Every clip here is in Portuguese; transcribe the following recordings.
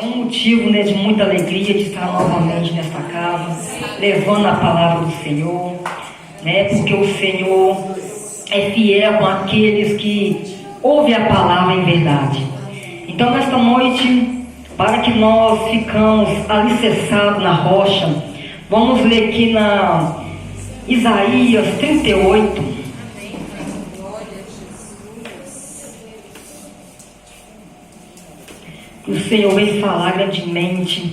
É um motivo, né, de muita alegria de estar novamente nesta casa, levando a palavra do Senhor, né, porque o Senhor é fiel com aqueles que ouvem a palavra em verdade. Então, nesta noite, para que nós ficamos alicerçados na rocha, vamos ler aqui na Isaías 38. Que o Senhor vem falar grandemente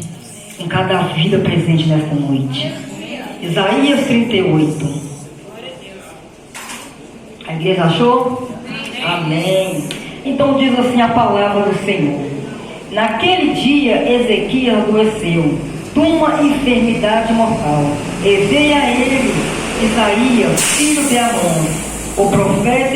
em cada vida presente nesta noite. Isaías 38. A igreja achou? Amém. Então diz assim a palavra do Senhor: naquele dia Ezequias adoeceu de uma enfermidade mortal, e veio a ele Isaías, filho de Amós, o profeta,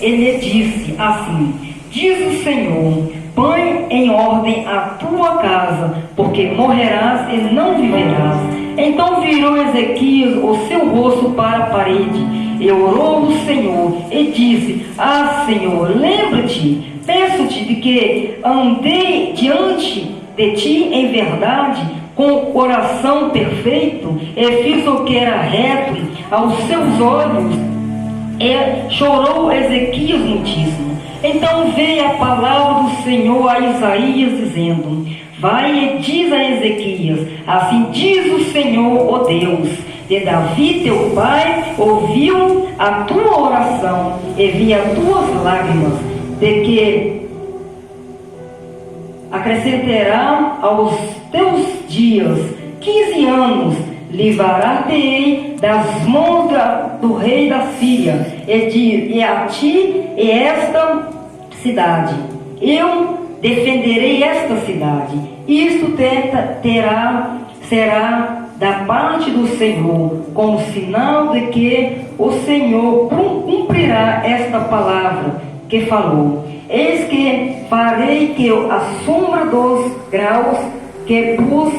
e lhe disse assim: diz o Senhor, põe em ordem a tua casa, porque morrerás e não viverás. Então virou Ezequias o seu rosto para a parede, e orou ao Senhor, e disse: ah, Senhor, lembra-te, peço-te de que andei diante de ti em verdade, com coração perfeito, e fiz o que era reto aos seus olhos. E chorou Ezequias muitíssimo. Então veio a palavra do Senhor a Isaías, dizendo: vai e diz a Ezequias: assim diz o Senhor, ó Deus de Davi teu pai, ouviu a tua oração e vi as tuas lágrimas, de que acrescentará aos teus dias 15 anos, livrar-te-ei das mãos do rei da Síria, e a ti e esta cidade. Eu defenderei esta cidade. Isto será da parte do Senhor, como sinal de que o Senhor cumprirá esta palavra que falou. Eis que farei que a sombra dos graus que pus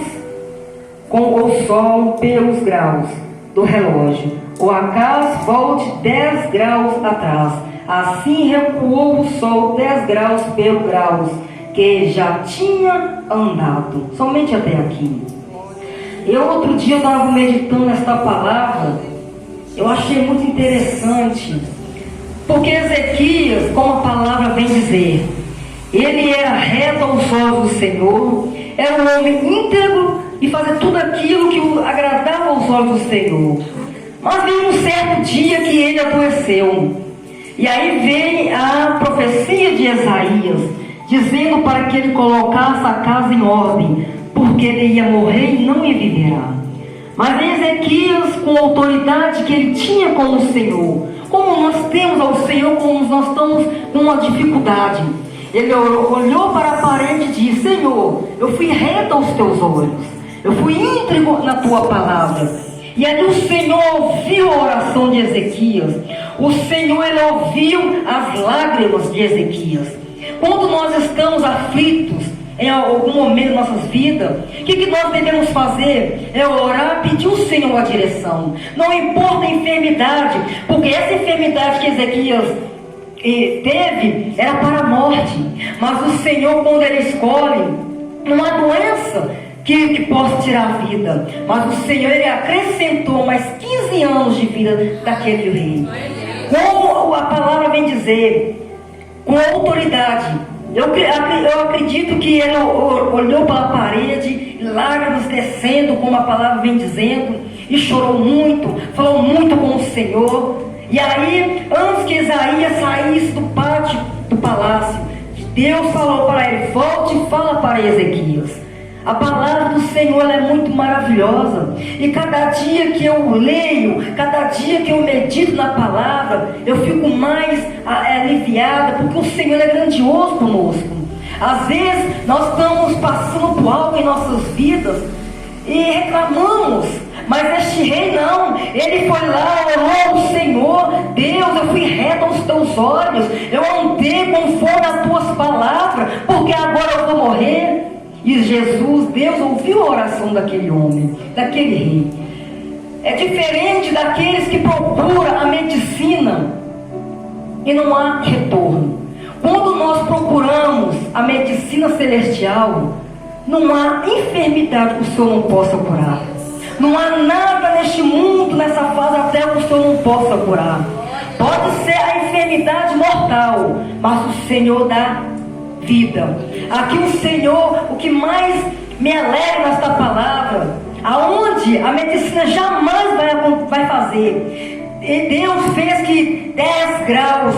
com o sol pelos graus do relógio, o acaso volte 10 graus atrás. Assim recuou o sol 10 graus pelos graus que já tinha andado. Somente até aqui. Eu outro dia estava meditando nesta palavra. Eu achei muito interessante, porque Ezequias, como a palavra vem dizer, ele era reto aos olhos do Senhor, era um homem íntegro e fazia tudo aquilo que agradava aos olhos do Senhor. Mas veio um certo dia que ele adoeceu, e aí vem a profecia de Isaías, dizendo para que ele colocasse a casa em ordem, porque ele ia morrer e não ia viverá. Mas Ezequias, com a autoridade que ele tinha com o Senhor, como nós temos ao Senhor, como nós estamos com uma dificuldade, ele olhou para a parede e disse: Senhor, eu fui reto aos teus olhos, eu fui íntegro na tua palavra. E ali o Senhor ouviu a oração de Ezequias. O Senhor, ele ouviu as lágrimas de Ezequias. Quando nós estamos aflitos em algum momento de nossas vidas, o que nós devemos fazer? É orar, pedir ao Senhor a direção. Não importa a enfermidade, porque essa enfermidade que Ezequias teve era para a morte. Mas o Senhor, quando ele escolhe uma doença que possa tirar a vida, mas o Senhor, ele acrescentou mais 15 anos de vida daquele rei. Como a palavra vem dizer, com autoridade. Eu acredito que ele olhou para a parede, lágrimas descendo, como a palavra vem dizendo, e chorou muito, falou muito com o Senhor. E aí, antes que Isaías saísse do pátio do palácio, Deus falou para ele: volte e fala para Ezequias. A palavra do Senhor, ela é muito maravilhosa, e cada dia que eu leio, cada dia que eu medito na palavra, eu fico mais aliviada, porque o Senhor é grandioso conosco. Às vezes nós estamos passando por algo em nossas vidas e reclamamos, mas este rei não, ele foi lá, orou ao Senhor: Deus, eu fui reto aos teus olhos, eu andei conforme as tuas palavras, porque agora eu vou morrer. E Deus ouviu a oração daquele homem, daquele rei. É diferente daqueles que procuram a medicina e não há retorno. Quando nós procuramos a medicina celestial, Não há enfermidade que o Senhor não possa curar. Não há nada neste mundo, nessa fase da terra, que o Senhor não possa curar. Pode ser a enfermidade mortal, mas o Senhor dá vida. Aqui o Senhor, o que mais me alegra nesta palavra, aonde a medicina jamais vai fazer. E Deus fez que 10 graus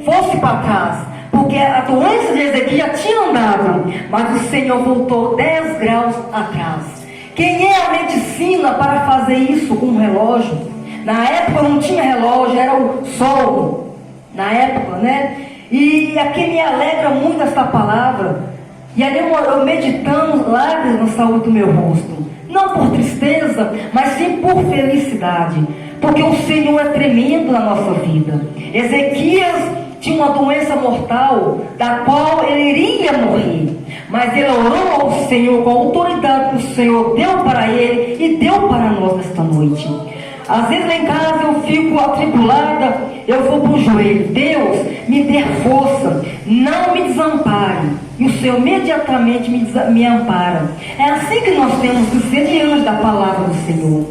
fosse para trás, porque a doença de Ezequias tinha andado, mas o Senhor voltou 10 graus atrás. Quem é a medicina para fazer isso com um relógio? Na época não tinha relógio, era o sol. Na época, né? E aqui me alegra muito esta palavra. E ali eu meditando lágrimas na saúde do meu rosto. Não por tristeza, mas sim por felicidade. Porque o Senhor é tremendo na nossa vida. Ezequias tinha uma doença mortal, da qual ele iria morrer. Mas ele orou ao Senhor com a autoridade que o Senhor deu para ele e deu para nós nesta noite. Às vezes lá em casa eu fico atribulada, eu vou para o joelho. Deus, me dê força, não me desampare. E o Senhor imediatamente me ampara. É assim que nós temos que ser diante da palavra do Senhor.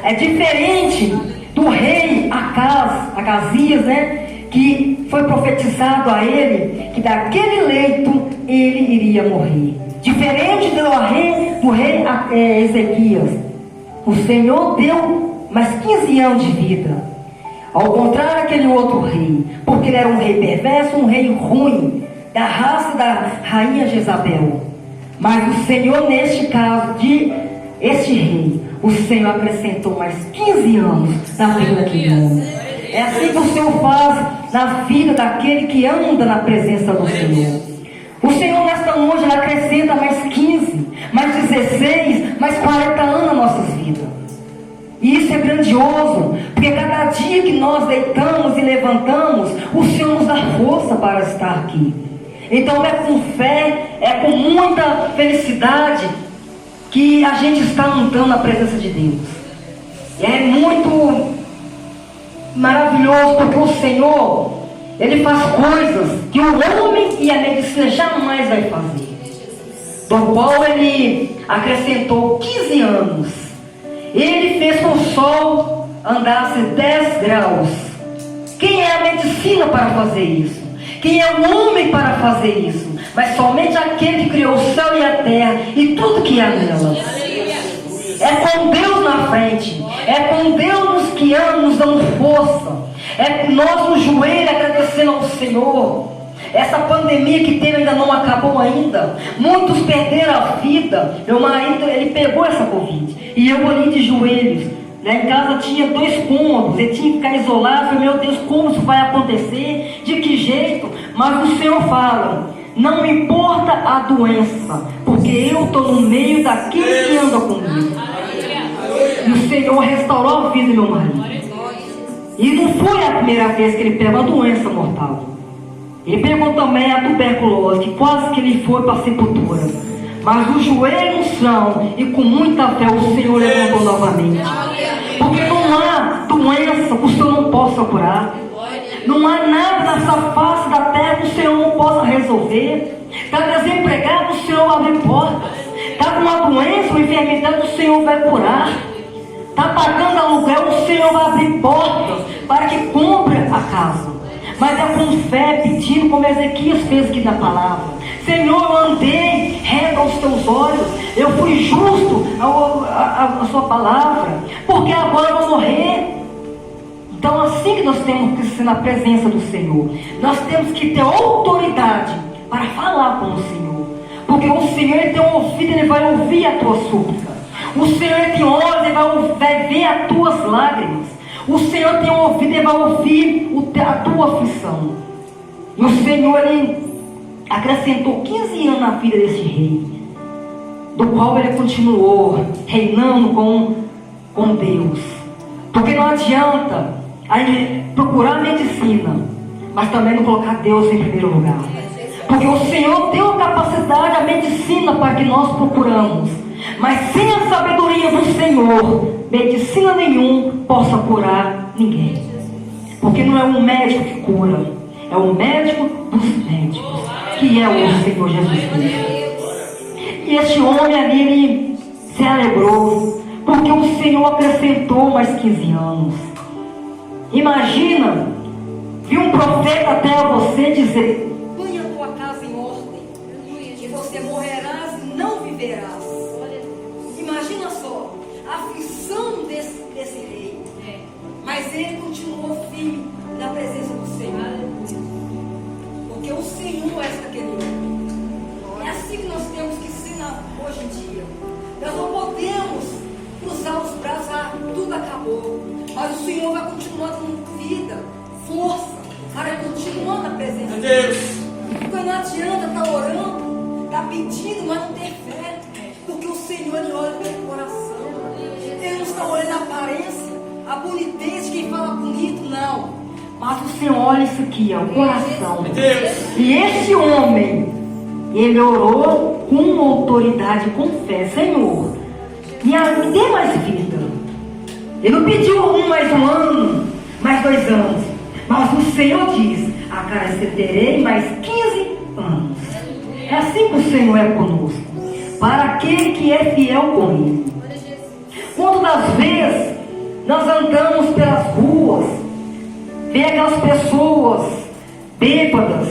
É diferente do rei Acasias, né? Que foi profetizado a ele que daquele leito ele iria morrer. Diferente do rei Ezequias, o Senhor deu mais 15 anos de vida, ao contrário daquele outro rei, porque ele era um rei perverso, um rei ruim, da raça da rainha Jezabel. Mas o Senhor, neste caso de este rei, o Senhor acrescentou mais 15 anos na vida daquele homem. É assim que o Senhor faz na vida daquele que anda na presença do Senhor. O Senhor nesta noite ele acrescenta mais 15, mais 16, mais 40 anos nas nossas vidas. E isso é grandioso, porque cada dia que nós deitamos e levantamos, o Senhor nos dá força para estar aqui. Então é com fé, é com muita felicidade que a gente está andando na presença de Deus. É muito maravilhoso, porque o Senhor, Ele faz coisas que o homem e a medicina jamais vai fazer. Do qual Ele acrescentou 15 anos. Ele fez com o sol andasse 10 graus. Quem é a medicina para fazer isso? Quem é o homem para fazer isso? Mas somente aquele que criou o céu e a terra e tudo que há nelas. É com Deus na frente. É com Deus nos guiando, nos dando força. É nós no joelho agradecendo ao Senhor. Essa pandemia que teve ainda não acabou ainda. Muitos perderam a vida. Meu marido, ele pegou essa Covid. E eu ali de joelhos. Lá em casa tinha 2 cômodos. Ele tinha que ficar isolado. Eu falei, meu Deus, como isso vai acontecer? De que jeito? Mas o Senhor fala, não importa a doença, porque eu estou no meio daquele que anda comigo. E o Senhor restaurou a vida do meu marido. E não foi a primeira vez que ele pegou a doença mortal. Ele pegou também a tuberculose, que quase que ele foi para a sepultura. Mas o joelho no chão e com muita fé o Senhor levantou novamente. Porque não há doença que o Senhor não possa curar. Não há nada nessa face da terra que o Senhor não possa resolver. Está desempregado, o Senhor abre portas. Está com uma doença, uma enfermidade, o Senhor vai curar. Está pagando aluguel, o Senhor vai abrir portas para que compre a casa. Mas é com fé, pedindo, como Ezequias fez aqui na palavra. Senhor, eu andei reto aos teus olhos. Eu fui justo à sua palavra. Porque agora eu vou morrer. Então assim que nós temos que ser na presença do Senhor. Nós temos que ter autoridade para falar com o Senhor. Porque o Senhor, Ele tem um ouvido, Ele vai ouvir a tua súplica. O Senhor, Ele tem olhos, Ele vai ver as tuas lágrimas. O Senhor tem um ouvido, Ele vai ouvir a tua aflição. E o Senhor, Ele acrescentou 15 anos na vida desse rei, do qual ele continuou reinando com Deus. Porque não adianta aí procurar a medicina, mas também não colocar Deus em primeiro lugar. Porque o Senhor deu a capacidade, a medicina para que nós procuramos. Mas sem a sabedoria do Senhor, medicina nenhuma possa curar ninguém. Porque não é um médico que cura, é o médico dos médicos, que é o Senhor Jesus Cristo. E este homem ali, ele se alegrou, porque o Senhor acrescentou mais 15 anos. Imagina, vi um profeta até a você dizer: põe a tua casa em ordem, e você morrerás e não viverás. Imagina só, a aflição desse rei. Mas ele continuou firme na presença do Senhor. Porque o Senhor é aquele homem. É assim que nós temos que ensinar hoje em dia. Nós não podemos cruzar os braços, tudo acabou. Mas o Senhor vai continuar dando vida, força, para continuar na presença de Deus. Porque não adianta estar orando, estar pedindo, mas não ter fé. Porque o Senhor, ele olha pelo coração. Ele não está olhando a aparência, a bonitez de quem fala bonito, não. Mas o Senhor olha isso aqui, ó, o coração. E esse homem, ele orou com autoridade, com fé: Senhor, me dê mais vida. Ele não pediu mais um ano, mais 2 anos. Mas o Senhor diz: acrescentarei mais 15 anos. É assim que o Senhor é conosco, para aquele que é fiel com Ele. Quantas das vezes nós andamos pelas ruas, vê aquelas pessoas bêbadas,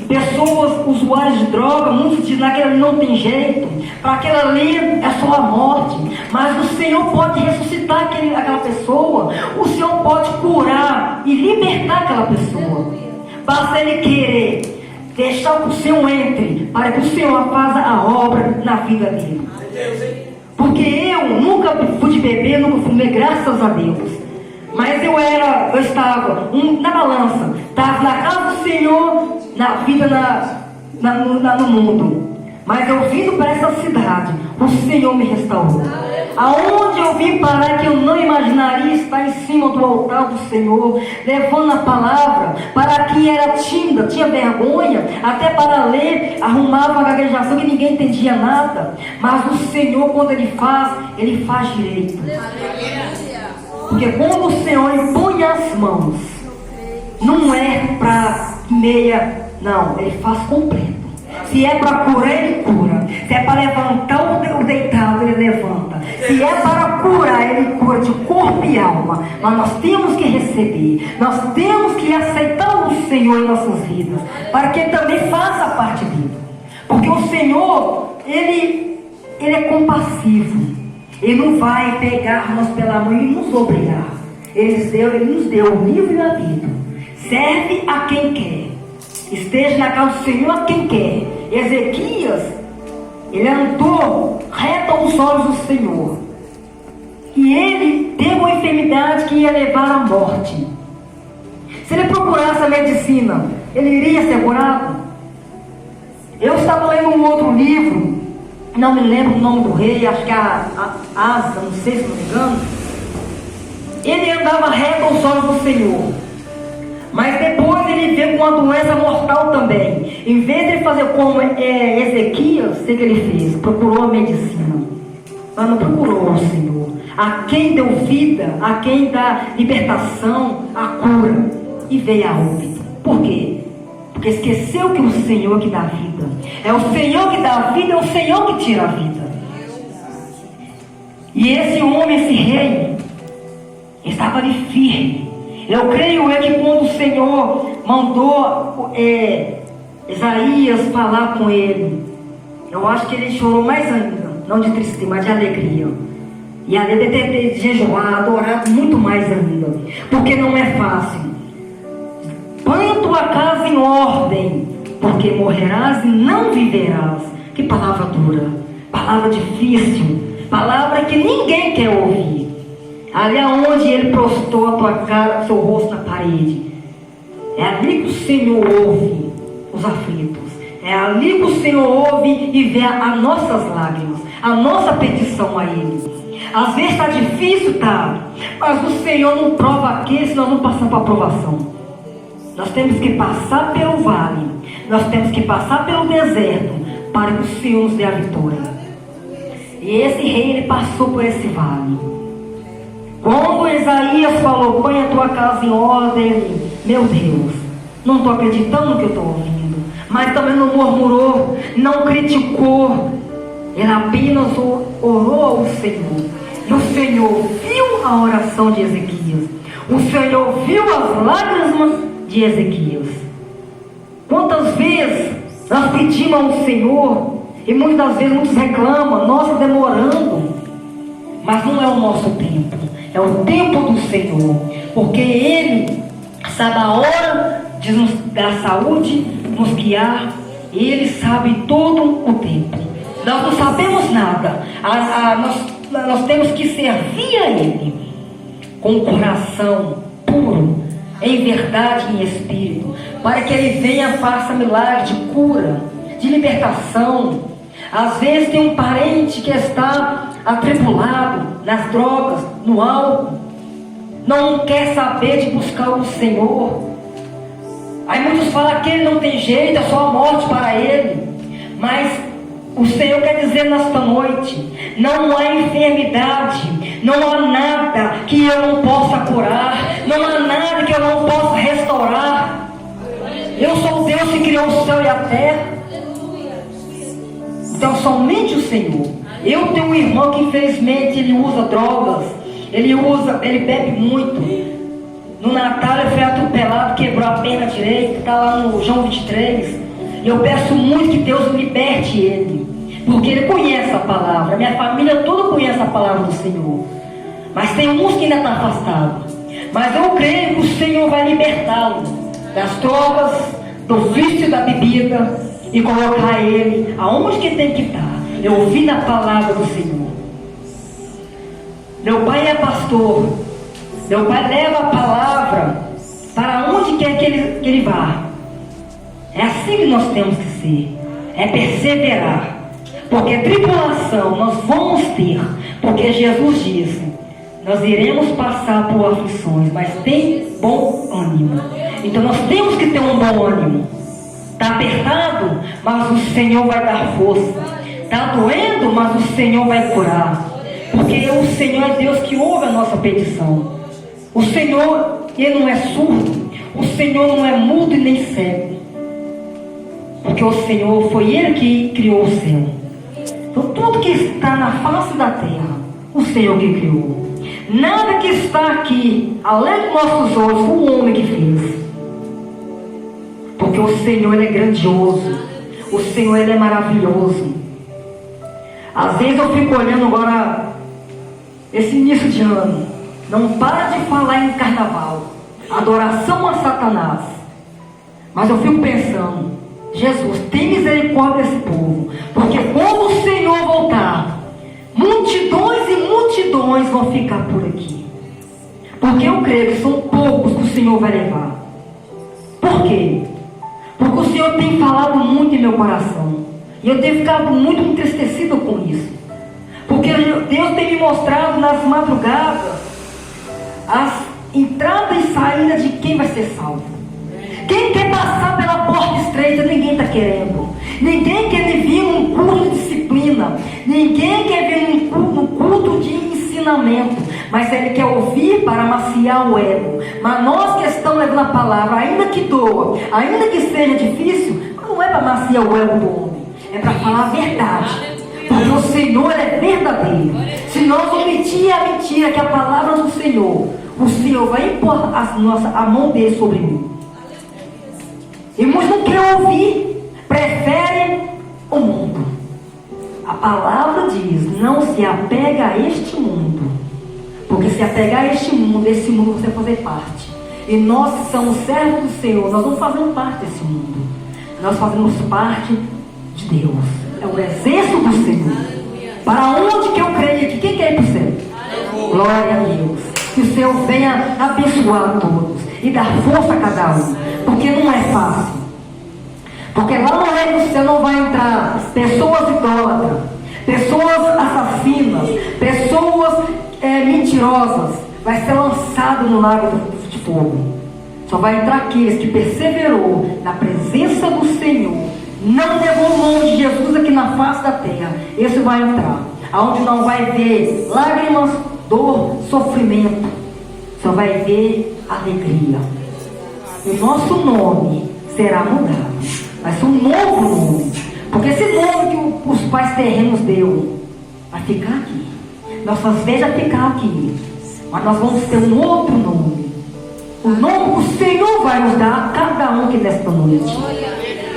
pessoas usuárias de droga, muitos dizem que não tem jeito, para aquela ali é só a morte. Mas o Senhor pode ressuscitar aquela pessoa, o Senhor pode curar e libertar aquela pessoa. Basta Ele querer, deixar que o Senhor entre, para que o Senhor faça a obra na vida dele. Porque eu nunca fui de beber, nunca fumei, graças a Deus. Mas eu estava na balança, estava na casa do Senhor, na vida no mundo. Mas eu vindo para essa cidade, o Senhor me restaurou. Aonde eu vim parar, que eu não imaginaria estar em cima do altar do Senhor, levando a palavra, para quem era tímida, tinha vergonha, até para ler, arrumava uma gaguejação que ninguém entendia nada. Mas o Senhor, quando Ele faz direito. Porque quando o Senhor impõe as mãos, não é para meia, não, Ele faz completo. Se é para curar, Ele cura. Se é para levantar o deitado, Ele levanta. Se é para curar, Ele cura de corpo e alma. Mas nós temos que receber, nós temos que aceitar o Senhor em nossas vidas, para que Ele também faça parte dele. Porque o Senhor, Ele é compassivo. Ele não vai pegar-nos pela mão e nos obrigar. Ele nos deu o livro e a vida. Serve a quem quer. Esteja na casa do Senhor a quem quer. Ezequias, ele andou reto aos olhos do Senhor. E ele teve uma enfermidade que ia levar à morte. Se ele procurasse a medicina, ele iria ser curado? Eu estava lendo um outro livro, não me lembro o nome do rei, acho que é Asa, não sei se não me engano. Ele andava reto aos olhos do Senhor. Mas depois ele veio com uma doença mortal também. Em vez de ele fazer como Ezequias, o que ele fez? Procurou a medicina. Mas não procurou o Senhor. A quem deu vida, a quem dá libertação, a cura. E veio a óbito. Por quê? Porque esqueceu que o Senhor que dá vida. É o Senhor que dá a vida, é o Senhor que tira a vida. E esse homem, esse rei, estava ali firme. Eu creio que quando o Senhor mandou Isaías falar com ele, eu acho que ele chorou mais ainda, não de tristeza, mas de alegria. E ali deve ter jejuado, adorado muito mais ainda, porque não é fácil. Põe a tua casa em ordem, porque morrerás e não viverás. Que palavra dura, palavra difícil, palavra que ninguém quer ouvir. Ali aonde ele prostrou a tua cara, seu rosto na parede, é ali que o Senhor ouve os aflitos. É ali que o Senhor ouve e vê as nossas lágrimas, a nossa petição a Ele. Às vezes está difícil, tá? Mas o Senhor não prova aqui se nós não passamos para a aprovação. Nós temos que passar pelo vale, nós temos que passar pelo deserto, para que o Senhor nos dê a vitória. E esse rei, ele passou por esse vale. Quando Isaías falou, põe a tua casa em ordem, ele, meu Deus, não estou acreditando no que eu estou ouvindo. Mas também não murmurou, não criticou. Ele apenas orou ao Senhor. E o Senhor viu a oração de Ezequias. O Senhor viu as lágrimas de Ezequias. Quantas vezes nós pedimos ao Senhor, e muitas das vezes muitos reclamam, nossa, demorando. Mas não é o nosso tempo, é o tempo do Senhor. Porque Ele sabe a hora de nos dar saúde, nos guiar. Ele sabe todo o tempo. Nós não sabemos nada. Nós temos que servir a Ele com o coração puro, em verdade e em espírito, para que Ele venha e faça milagre de cura, de libertação. Às vezes tem um parente que está atribulado nas drogas, no álcool, não quer saber de buscar o Senhor. Aí muitos falam que ele não tem jeito, é só a morte para ele. Mas o Senhor quer dizer nesta noite: não há enfermidade, não há nada que eu não possa curar, não há nada que eu não possa restaurar. Eu sou o Deus que criou o céu e a terra. Então somente o Senhor. Eu tenho um irmão que infelizmente ele usa drogas, ele bebe muito. No Natal ele foi atropelado, quebrou a perna direita, está lá no João 23. E eu peço muito que Deus liberte ele, porque ele conhece a palavra. Minha família toda conhece a palavra do Senhor. Mas tem uns que ainda estão afastados. Mas eu creio que o Senhor vai libertá-lo das drogas, do vício da bebida, e colocar ele aonde que tem que estar. Eu ouvi na palavra do Senhor. Meu pai é pastor. Meu pai leva a palavra para onde quer que ele vá. É assim que nós temos que ser. É perseverar. Porque tribulação nós vamos ter. Porque Jesus disse: nós iremos passar por aflições, mas tem bom ânimo. Então nós temos que ter um bom ânimo. Está apertado, mas o Senhor vai dar força. Está doendo, mas o Senhor vai curar. Porque o Senhor é Deus que ouve a nossa petição. O Senhor, Ele não é surdo. O Senhor não é mudo e nem cego. Porque o Senhor foi Ele que criou o céu. Então tudo que está na face da terra, o Senhor que criou. Nada que está aqui, além dos nossos olhos, foi o homem que fez. Porque o Senhor, Ele é grandioso. O Senhor, Ele é maravilhoso. Às vezes eu fico olhando agora, esse início de ano, não para de falar em carnaval, adoração a Satanás. Mas eu fico pensando: Jesus, tem misericórdia desse povo. Porque quando o Senhor voltar, multidões e multidões vão ficar por aqui. Porque eu creio que são poucos que o Senhor vai levar. Por quê? Porque o Senhor tem falado muito em meu coração. E eu tenho ficado muito entristecido com isso. Porque Deus tem me mostrado nas madrugadas as entradas e saídas de quem vai ser salvo. Quem quer passar pela porta estreita, ninguém está querendo. Ninguém quer vir num culto de disciplina. Ninguém quer vir num culto de ensinamento. Mas ele quer ouvir para amaciar o ego. Mas nós que estamos levando a palavra, ainda que doa, ainda que seja difícil, não é para amaciar o ego do homem. É para falar a verdade. Porque o Senhor é verdadeiro. Se nós omitir a mentira, que é a palavra do Senhor, o Senhor vai impor a mão dele sobre mim. Irmãos, não querem ouvir, preferem o mundo. A palavra diz: não se apega a este mundo. Porque se apegar a este mundo, esse mundo você vai fazer parte. E nós que somos servos do Senhor, nós não fazemos parte desse mundo. Nós fazemos parte de Deus. É o exército do Senhor. Para onde que eu creio que quem quer ir para o céu? Glória a Deus. Que o Senhor venha abençoar a todos e dar força a cada um. Porque não é fácil. Porque lá no reino do céu não vai entrar pessoas idólatras, pessoas assassinas, pessoas mentirosas. Vai ser lançado no lago de fogo. Só vai entrar aqueles que perseverou na presença do Senhor, não levou o nome de Jesus aqui na face da terra. Esse vai entrar, aonde não vai ver lágrimas, dor, sofrimento. Só vai ver alegria. O nosso nome será mudado. Vai ser um novo nome. Porque esse nome que o os pais terrenos deu, vai ficar aqui. Nossas vezes vai ficar aqui. Mas nós vamos ter um outro nome. O nome que o Senhor vai nos dar a cada um que nesta noite.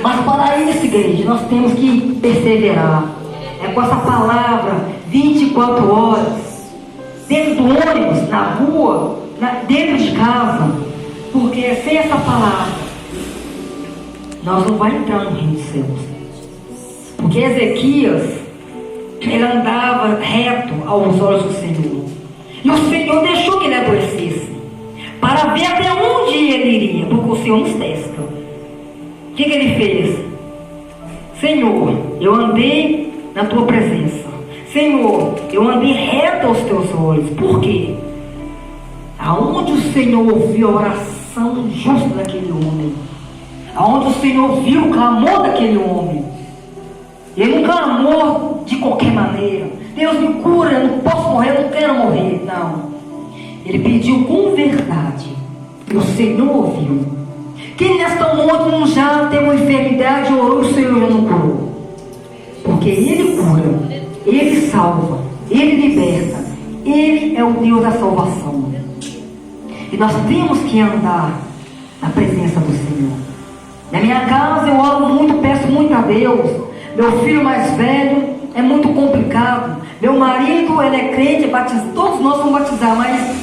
Mas para isso, igreja, nós temos que perseverar. É com essa palavra 24 horas. Dentro do ônibus, na rua, dentro de casa. Porque sem essa palavra, nós não vamos entrar no reino dos céus. Porque Ezequias, ele andava reto aos olhos do Senhor. E o Senhor deixou que ele adoecesse, para ver até onde ele iria, porque o Senhor nos testa. O que ele fez? Senhor, eu andei na tua presença. Senhor, eu andei reto aos teus olhos. Por quê? Aonde o Senhor ouviu a oração justa daquele homem, aonde o Senhor ouviu o clamor daquele homem, ele não clamou de qualquer maneira. Deus me cura, eu não posso morrer, eu não quero morrer. Não. Ele pediu com verdade. E o Senhor ouviu. Quem nesta noite já tem uma enfermidade, orou, o Senhor já não curou. Porque Ele cura, Ele salva, Ele liberta. Ele é o Deus da salvação. E nós temos que andar na presença do Senhor. Na minha casa eu oro muito, peço muito a Deus. Meu filho mais velho é muito complicado. Meu marido, ele é crente, é batizado. Todos nós vamos batizar, mas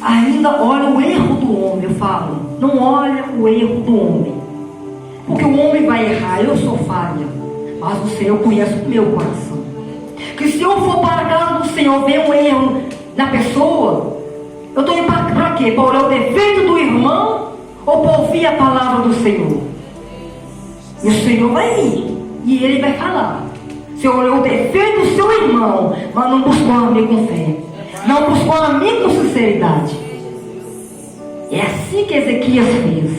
ainda olha o erro do homem. Eu falo, não olha o erro do homem, porque o homem vai errar. Eu sou falha, mas o Senhor conhece o meu coração. Que se eu for para a casa do Senhor ver um erro na pessoa, eu estou indo para quê? Para olhar o defeito do irmão ou para ouvir a palavra do Senhor? E o Senhor vai vir e Ele vai falar. Você olhou o defeito do seu irmão, mas não buscou um amigo com fé, não buscou um amigo com sinceridade. É assim que Ezequias fez.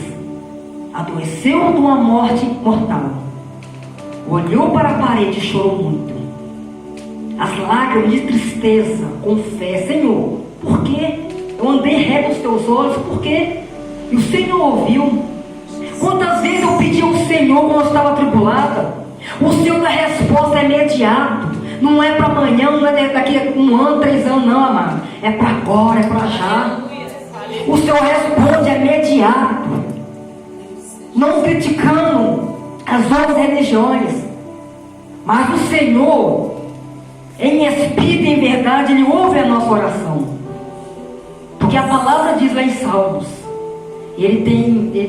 Adoeceu de uma morte mortal, olhou para a parede e chorou muito. As lágrimas de tristeza, com fé. Senhor, por quê? Eu andei reto aos teus olhos, por quê? E o Senhor ouviu. Quantas vezes eu pedi ao Senhor quando eu estava atribulada? O Senhor dá resposta é imediato. Não é para amanhã, não é daqui a 1 ano, 3 anos, não, amado. É para agora, é para já. O Senhor responde é imediato. Não criticando as outras religiões, mas o Senhor, em espírito e em verdade, Ele ouve a nossa oração. Porque a palavra diz lá em Salmos, Ele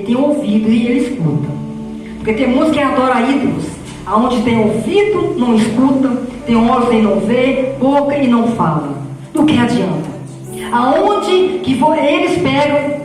tem ouvido e Ele escuta. Porque tem muitos que adoram ídolos, aonde tem ouvido, não escuta, tem olhos e não vê, boca e não fala. Do que adianta? Aonde que eles pegam